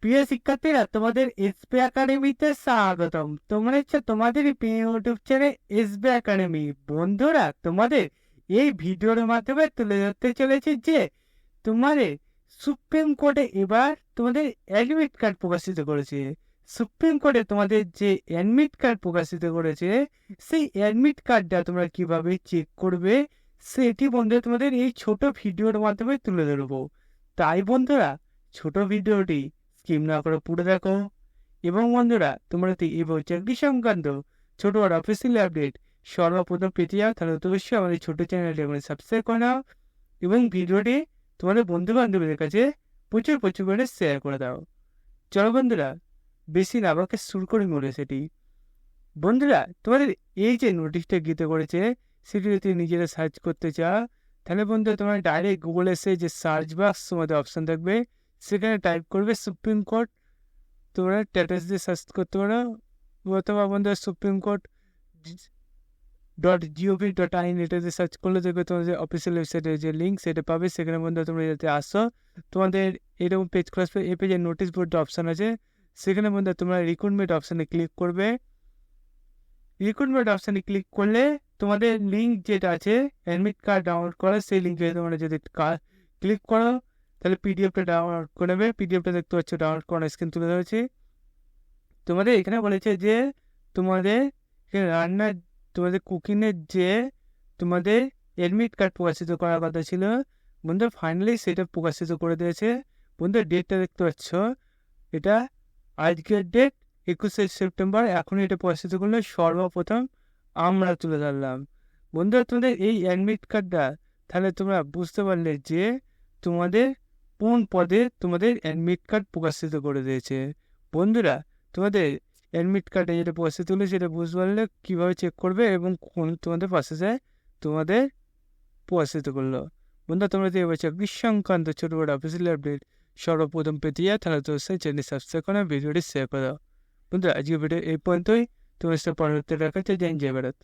প্রিয় শিক্ষার্থীরা, তোমাদের এসবি একাডেমিতে স্বাগতম। তোমরা হচ্ছে তোমাদের প্রিয় ইউটিউব চ্যানেল এসবি একাডেমি। বন্ধুরা, তোমাদের এই ভিডিওর মাধ্যমে তুলে ধরতে চলেছে যে তোমাদের সুপ্রিম কোর্টে এবার তোমাদের অ্যাডমিট কার্ড প্রকাশিত করেছে। সুপ্রিম কোর্টে তোমাদের যে অ্যাডমিট কার্ড প্রকাশিত করেছে, সেই অ্যাডমিট কার্ডটা তোমরা কিভাবে চেক করবে সেটি বন্ধুরা তোমাদের এই ছোট ভিডিওর মাধ্যমে তুলে ধরবো। তাই বন্ধুরা, ছোট ভিডিওটি স্কিপ না করে পুরো দেখো। এবং বন্ধুরা, তোমরা যদি এই চাকরি সংক্রান্ত ছোট বড় অফিসিয়াল আপডেট সর্বপ্রথম পেতে যাও, তাহলে অবশ্যই আমাদের ছোট চ্যানেলটি সাবস্ক্রাইব করে নাও এবং ভিডিওটি তোমাদের বন্ধু বান্ধবীদের কাছে প্রচুর প্রচুর করে শেয়ার করে দাও। চলো বন্ধুরা, বেশি না আমাকে শুরু করে মনে সেটি। বন্ধুরা, তোমাদের এই যে নোটিশটা গীতে করেছে, সেটি যদি নিজেরা সার্চ করতে চাও, তাহলে বন্ধুরা তোমরা ডাইরেক্ট গুগলে এসে যে সার্চ বক্স তোমাদের অপশন থাকবে, সেখানে টাইপ করবে সুপ্রিম কোর্ট। তোমরা স্ট্যাটাস দিয়ে সার্চ করতে পারো, অথবা বন্ধুরা সুপ্রিম কোর্ট .gov.in এটাতে সার্চ করলে দেখবে তোমাদের অফিসিয়াল ওয়েবসাইটের যে লিঙ্ক সেটা পাবে। সেখানে বন্ধুরা তোমরা যাতে আসো, তোমাদের এরকম পেজ খোলা আসবে। এই পেজে নোটিশ বোর্ড অপশান আছে, সেখানে বন্ধুরা তোমরা রিক্রুটমেন্ট অপশানে ক্লিক করবে। রিক্রুটমেন্ট অপশানে ক্লিক করলে তোমাদের লিঙ্ক যেটা আছে অ্যাডমিট কার্ড ডাউনলোড করার, সেই লিঙ্কে তোমরা যদি ক্লিক করো, তাহলে পিডিএফটা ডাউনলোড করে নেবে। পিডিএফটা দেখতে পাচ্ছ ডাউনলোড করার স্ক্রিন তুলে ধরেছি। তোমাদের এখানে বলেছে যে তোমাদের রান্নার, তোমাদের কুকিংয়ের যে তোমাদের অ্যাডমিট কার্ড প্রকাশিত করার কথা ছিল, বন্ধু ফাইনালি সেটা প্রকাশিত করে দিয়েছে। বন্ধু ডেটটা দেখতে পাচ্ছ, এটা আজকের ডেট 21শে সেপ্টেম্বর। এখন এটা প্রকাশিত করলে সর্বপ্রথম আমরা তুলে ধরলাম। বন্ধুরা, তোমাদের এই অ্যাডমিট কার্ডটা, তাহলে তোমরা বুঝতে পারলে যে তোমাদের কোন পদে তোমাদের অ্যাডমিট কার্ড প্রকাশিত করে দিয়েছে। বন্ধুরা, তোমাদের অ্যাডমিট কার্ডে যেটা প্রকাশিত হলো সেটা বুঝতে পারলে কীভাবে চেক করবে এবং কোন তোমাদের প্রসেসে তোমাদের প্রকাশিত করলো। বন্ধুরা, তোমরা যদি এবার চাকরি সংক্রান্ত ছোটো বড় অফিসিয়াল আপডেট সর্বপ্রথম পেতে যাও, তাহলে তো সেই চ্যানেল সাবস্ক্রাইব করে ভিডিওটি শেয়ার করে দাও। বন্ধুরা, আজকে ভিডিও এই পর্যন্তই। তোমার সাথে পরবর্তী দেখা হচ্ছে। জয় ভারত।